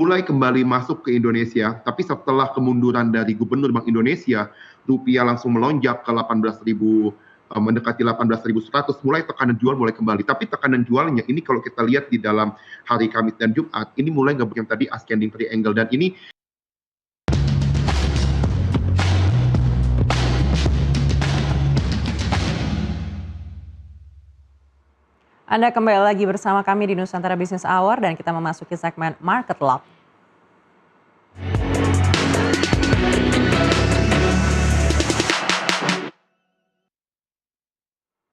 mulai kembali masuk ke Indonesia, tapi setelah kemunduran dari Gubernur Bank Indonesia, rupiah langsung melonjak ke 18.000, mendekati 18.100, mulai tekanan jual mulai kembali. Tapi tekanan jualnya ini kalau kita lihat di dalam hari Kamis dan Jumat, ini mulai nggak yang tadi ascending triangle, dan ini Anda kembali lagi bersama kami di Nusantara Business Hour dan kita memasuki segmen Market Lock.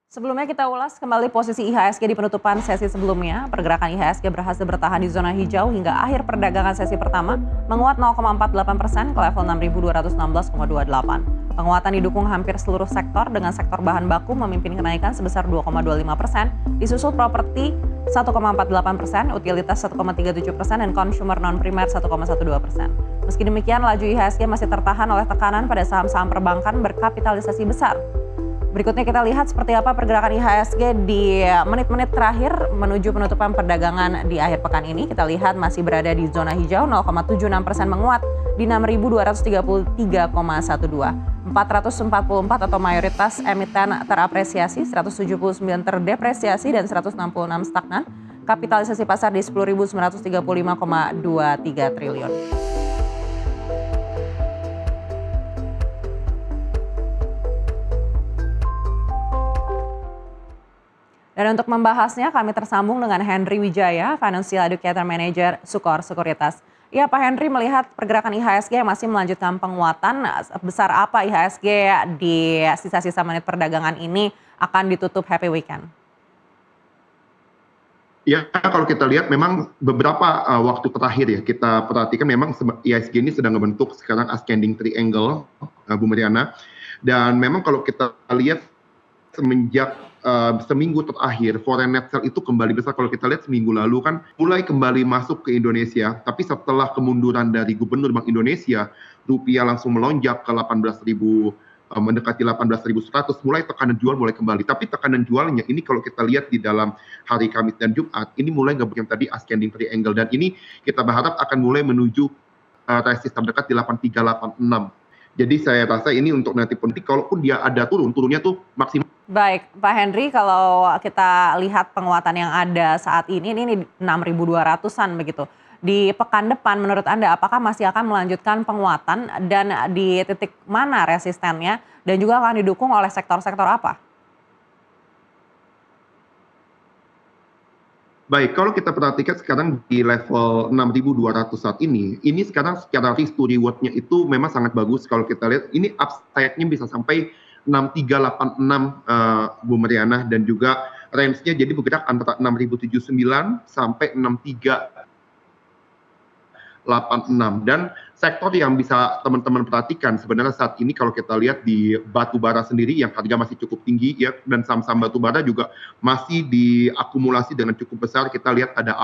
Sebelumnya kita ulas kembali posisi IHSG di penutupan sesi sebelumnya. Pergerakan IHSG berhasil bertahan di zona hijau hingga akhir perdagangan sesi pertama, menguat 0,48% ke level 6.216,28. Penguatan didukung hampir seluruh sektor dengan sektor bahan baku memimpin kenaikan sebesar 2,25%, disusul properti 1,48%, utilitas 1,37%, dan consumer non-primer 1,12%. Meski demikian, laju IHSG masih tertahan oleh tekanan pada saham-saham perbankan berkapitalisasi besar. Berikutnya kita lihat seperti apa pergerakan IHSG di menit-menit terakhir menuju penutupan perdagangan di akhir pekan ini. Kita lihat masih berada di zona hijau, 0,76% menguat di 6.233,12. 444 atau mayoritas emiten terapresiasi, 179 terdepresiasi, dan 166 stagnan. Kapitalisasi pasar di 10.935,23 triliun. Dan untuk membahasnya kami tersambung dengan Henry Wijaya, Financial Educator Manager Sukor Sekuritas. Ya, Pak Henry, melihat pergerakan IHSG yang masih melanjutkan penguatan, besar apa IHSG di sisa-sisa menit perdagangan ini akan ditutup happy weekend? ya kalau kita lihat memang beberapa waktu terakhir ya kita perhatikan memang IHSG ini sedang membentuk sekarang ascending triangle, Bu Mariana. Dan memang kalau kita lihat semenjak seminggu terakhir foreign net sale itu kembali besar. Kalau kita lihat seminggu lalu kan mulai kembali masuk ke Indonesia, tapi setelah kemunduran dari Gubernur Bank Indonesia, rupiah langsung melonjak ke 18.000, mendekati 18.100, mulai tekanan jual mulai kembali. Tapi tekanan jualnya ini kalau kita lihat di dalam hari Kamis dan Jumat, ini mulai nggak yang tadi ascending triangle, dan ini kita berharap akan mulai menuju resistance terdekat di 8386. Jadi saya rasa ini untuk nanti penting, kalaupun dia ada turunnya tuh maksimal. Baik, Pak Henry, kalau kita lihat penguatan yang ada saat ini 6.200-an begitu. Di pekan depan menurut Anda apakah masih akan melanjutkan penguatan dan di titik mana resistennya dan juga akan didukung oleh sektor-sektor apa? Baik, kalau kita perhatikan sekarang di level 6.200 saat ini sekarang secara risk to reward-nya itu memang sangat bagus. Kalau kita lihat ini upside-nya bisa sampai 6386, Bu Mariana, dan juga range-nya jadi bergerak antara 6.079 sampai 6386. Dan sektor yang bisa teman-teman perhatikan sebenarnya saat ini kalau kita lihat di batu bara sendiri yang harga masih cukup tinggi ya, dan saham-saham batu bara juga masih diakumulasi dengan cukup besar. Kita lihat ada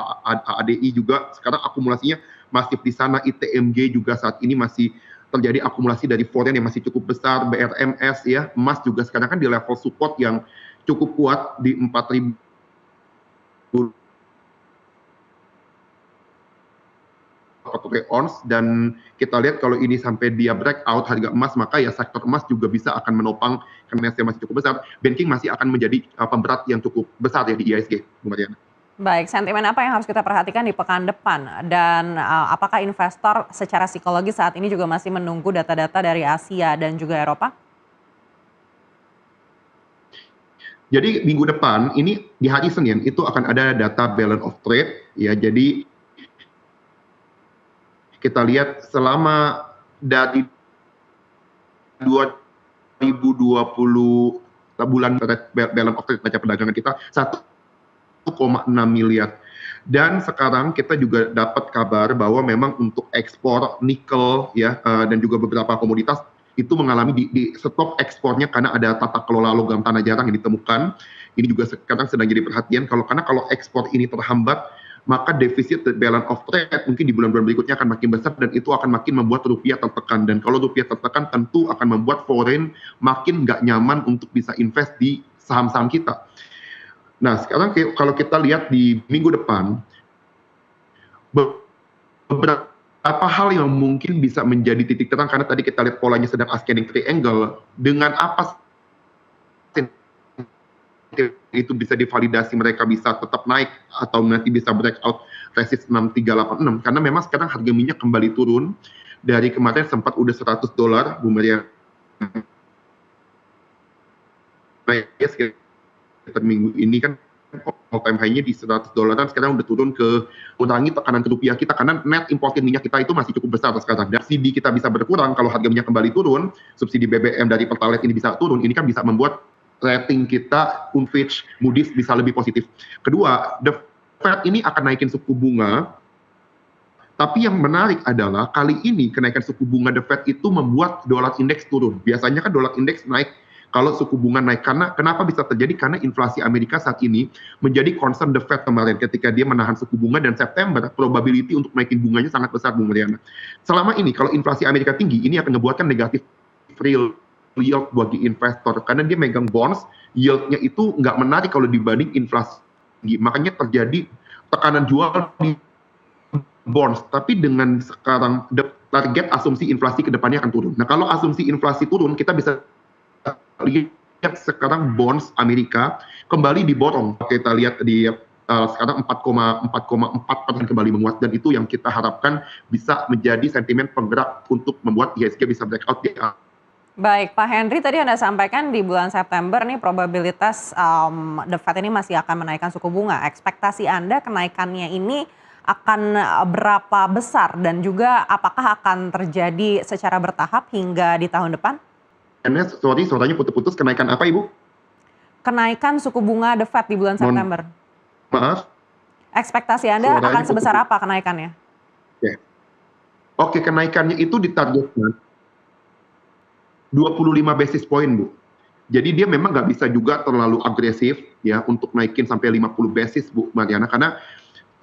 ADI juga sekarang akumulasinya masih di sana, ITMG juga saat ini masih terjadi akumulasi dari foreign yang masih cukup besar, BRMS ya, emas juga sekarang kan di level support yang cukup kuat di 4.000 ons, dan kita lihat kalau ini sampai dia breakout harga emas, maka ya sektor emas juga bisa akan menopang karena masih cukup besar. Banking masih akan menjadi pemberat yang cukup besar ya di IHSG, Bu Mariana. Baik, sentimen apa yang harus kita perhatikan di pekan depan dan apakah investor secara psikologis saat ini juga masih menunggu data-data dari Asia dan juga Eropa? Jadi minggu depan ini di hari Senin itu akan ada data balance of trade ya. Jadi kita lihat selama dari 2020 bulan balance of trade neraca perdagangan kita 1,6 miliar. Dan sekarang kita juga dapat kabar bahwa memang untuk ekspor nikel ya dan juga beberapa komoditas itu mengalami di stop ekspornya karena ada tata kelola logam tanah jarang yang ditemukan. Ini juga sekarang sedang jadi perhatian karena kalau ekspor ini terhambat, maka defisit balance of trade mungkin di bulan-bulan berikutnya akan makin besar dan itu akan makin membuat rupiah tertekan. Dan kalau rupiah tertekan tentu akan membuat foreign makin nggak nyaman untuk bisa invest di saham-saham kita. Nah, sekarang kalau kita lihat di minggu depan, beberapa hal yang mungkin bisa menjadi titik terang karena tadi kita lihat polanya sedang ascending triangle, dengan apa itu bisa divalidasi mereka bisa tetap naik atau nanti bisa breakout resist 6386 karena memang sekarang harga minyak kembali turun dari kemarin sempat udah $100 Bu Maria. Ya, sekitar minggu ini kan all time high-nya di $100 sekarang udah turun ke kurangi tekanan ke rupiah kita karena net imported minyak kita itu masih cukup besar sekarang. Dan subsidi kita bisa berkurang kalau harga minyak kembali turun, subsidi BBM dari Pertalite ini bisa turun, ini kan bisa membuat rating kita, Fitch, Moody's bisa lebih positif. Kedua, The Fed ini akan naikin suku bunga, tapi yang menarik adalah kali ini kenaikan suku bunga The Fed itu membuat dolar indeks turun. Biasanya kan dolar indeks naik kalau suku bunga naik. Karena kenapa bisa terjadi? Karena inflasi Amerika saat ini menjadi concern The Fed kemarin ketika dia menahan suku bunga dan September probability untuk naikin bunganya sangat besar, Bu Mariana. Selama ini kalau inflasi Amerika tinggi, ini akan membuatkan negatif real yield bagi investor karena dia megang bonds, yieldnya itu nggak menarik kalau dibanding inflasi tinggi. Makanya terjadi tekanan jual di bonds. Tapi dengan sekarang target asumsi inflasi ke depannya akan turun. Nah kalau asumsi inflasi turun, kita bisa lihat sekarang bonds Amerika kembali diborong. Kita lihat di sekarang 4,4% kembali menguat dan itu yang kita harapkan bisa menjadi sentimen penggerak untuk membuat IHSG bisa breakout di. Baik, Pak Henry, tadi Anda sampaikan di bulan September nih probabilitas The Fed ini masih akan menaikkan suku bunga. Ekspektasi Anda kenaikannya ini akan berapa besar dan juga apakah akan terjadi secara bertahap hingga di tahun depan? Sorry, suaranya putus-putus. Kenaikan apa, Ibu? Kenaikan suku bunga The Fed di bulan September. Maaf. Ekspektasi Anda Suaranya akan sebesar putus-putus. apa kenaikannya? Oke, kenaikannya itu ditargetkan 25 basis point, Bu. Jadi dia memang nggak bisa juga terlalu agresif ya untuk naikin sampai 50 basis, Bu Mariana, karena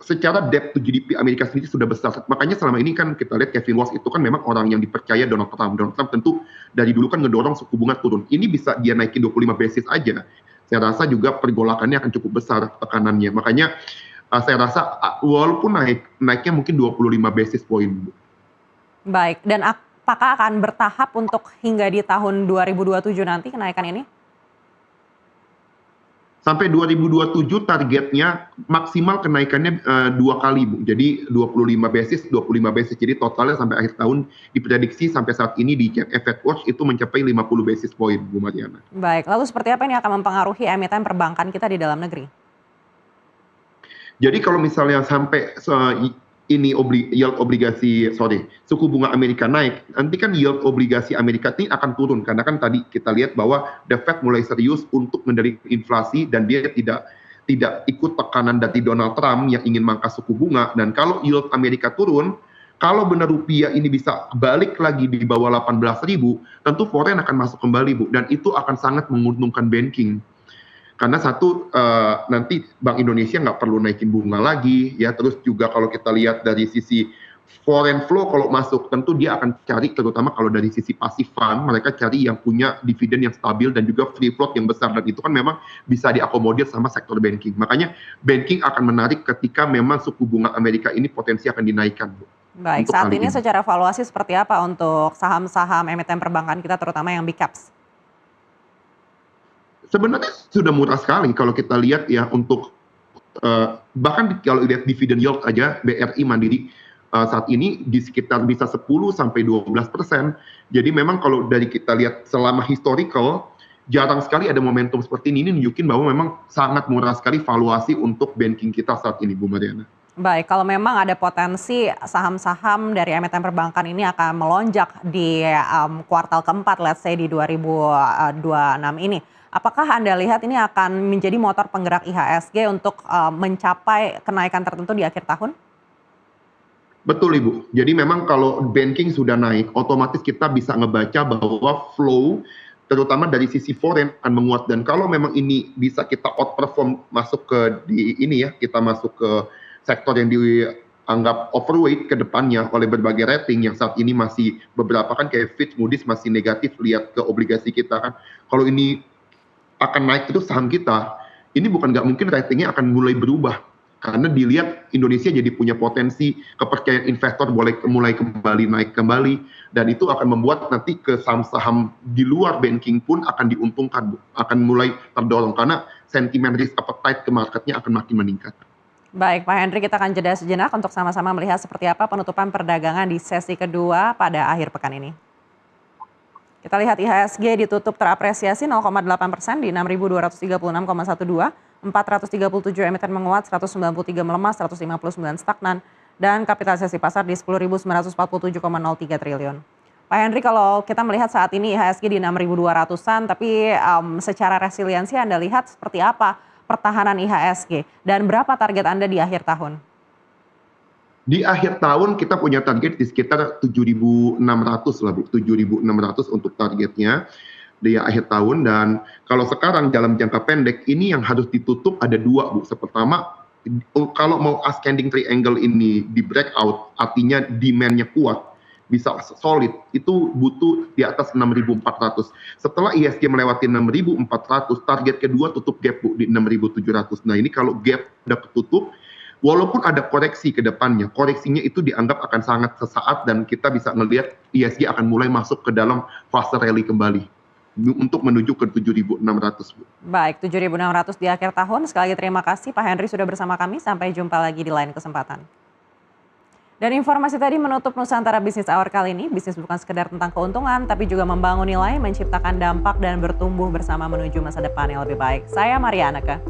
secara debt to GDP Amerika sendiri sudah besar. Makanya selama ini kan kita lihat Kevin Walsh itu kan memang orang yang dipercaya Donald Trump. Donald Trump tentu dari dulu kan ngedorong suku bunga turun. Ini bisa dia naikin 25 basis aja. Saya rasa juga pergolakannya akan cukup besar tekanannya. Makanya saya rasa walaupun naiknya mungkin 25 basis point, Bu. Baik, dan apakah akan bertahap untuk hingga di tahun 2027 nanti kenaikan ini? Sampai 2027 targetnya maksimal kenaikannya 2 kali, Bu. Jadi 25 basis. Jadi totalnya sampai akhir tahun diprediksi sampai saat ini di FedWatch itu mencapai 50 basis point, Bu Mariana. Baik, lalu seperti apa ini akan mempengaruhi emiten perbankan kita di dalam negeri? Jadi kalau misalnya sampai ini suku bunga Amerika naik, nanti kan yield obligasi Amerika ini akan turun karena kan tadi kita lihat bahwa The Fed mulai serius untuk mengendalikan inflasi dan dia tidak ikut tekanan dari Donald Trump yang ingin mangkas suku bunga. Dan kalau yield Amerika turun, kalau benar rupiah ini bisa balik lagi di bawah 18.000, tentu foreign akan masuk kembali, Bu, dan itu akan sangat menguntungkan banking. Karena satu, nanti Bank Indonesia nggak perlu naikin bunga lagi, ya. Terus juga kalau kita lihat dari sisi foreign flow kalau masuk, tentu dia akan cari, terutama kalau dari sisi passive fund, mereka cari yang punya dividen yang stabil dan juga free float yang besar. Dan itu kan memang bisa diakomodir sama sektor banking. Makanya banking akan menarik ketika memang suku bunga Amerika ini potensi akan dinaikkan, Bu. Baik, saat ini secara valuasi seperti apa untuk saham-saham emiten perbankan kita, terutama yang big caps? Sebenarnya sudah murah sekali kalau kita lihat ya untuk bahkan kalau lihat dividen yield aja BRI Mandiri saat ini di sekitar bisa 10-12%. Jadi memang kalau dari kita lihat selama historical jarang sekali ada momentum seperti ini nunjukin bahwa memang sangat murah sekali valuasi untuk banking kita saat ini, Bu Mariana. Baik, kalau memang ada potensi saham-saham dari emiten perbankan ini akan melonjak di kuartal keempat, let's say di 2026 ini. Apakah Anda lihat ini akan menjadi motor penggerak IHSG untuk mencapai kenaikan tertentu di akhir tahun? Betul, Ibu. Jadi memang kalau banking sudah naik, otomatis kita bisa ngebaca bahwa flow terutama dari sisi foreign akan menguat. Dan kalau memang ini bisa kita outperform masuk ke kita masuk ke sektor yang dianggap overweight ke depannya oleh berbagai rating yang saat ini masih beberapa kan kayak Fitch, Moody's masih negatif lihat ke obligasi kita kan. Kalau ini akan naik terus saham kita, ini bukan nggak mungkin ratingnya akan mulai berubah. karena dilihat Indonesia jadi punya potensi, kepercayaan investor boleh mulai kembali naik kembali, dan itu akan membuat nanti ke saham-saham di luar banking pun akan diuntungkan, Bu. Akan mulai terdorong karena sentimen risk appetite ke marketnya akan makin meningkat. Baik, Pak Henry, kita akan jeda sejenak untuk sama-sama melihat seperti apa penutupan perdagangan di sesi kedua pada akhir pekan ini. Kita lihat IHSG ditutup terapresiasi 0,8% di 6.236,12, 437 emiten menguat, 193 melemah, 159 stagnan, dan kapitalisasi pasar di 10.947,03 triliun. Pak Henry, kalau kita melihat saat ini IHSG di 6.200-an, tapi secara resiliensi Anda lihat seperti apa pertahanan IHSG dan berapa target Anda di akhir tahun? Di akhir tahun kita punya target di sekitar 7.600 lah, Bu. 7.600 untuk targetnya di akhir tahun, dan kalau sekarang dalam jangka pendek ini yang harus ditutup ada dua, Bu. Pertama, kalau mau ascending triangle ini di breakout, artinya demand-nya kuat, bisa solid, itu butuh di atas 6.400. Setelah IHSG melewati 6.400, target kedua tutup gap, Bu, di 6.700. Nah, ini kalau gap udah ketutup, walaupun ada koreksi ke depannya, koreksinya itu dianggap akan sangat sesaat dan kita bisa melihat IHSG akan mulai masuk ke dalam fase rally kembali untuk menuju ke 7.600, Bu. Baik, 7.600 di akhir tahun. Sekali lagi terima kasih Pak Henry sudah bersama kami. Sampai jumpa lagi di lain kesempatan. Dan informasi tadi menutup Nusantara Business Hour kali ini. Bisnis bukan sekedar tentang keuntungan, tapi juga membangun nilai, menciptakan dampak, dan bertumbuh bersama menuju masa depan yang lebih baik. Saya Maria Anaka.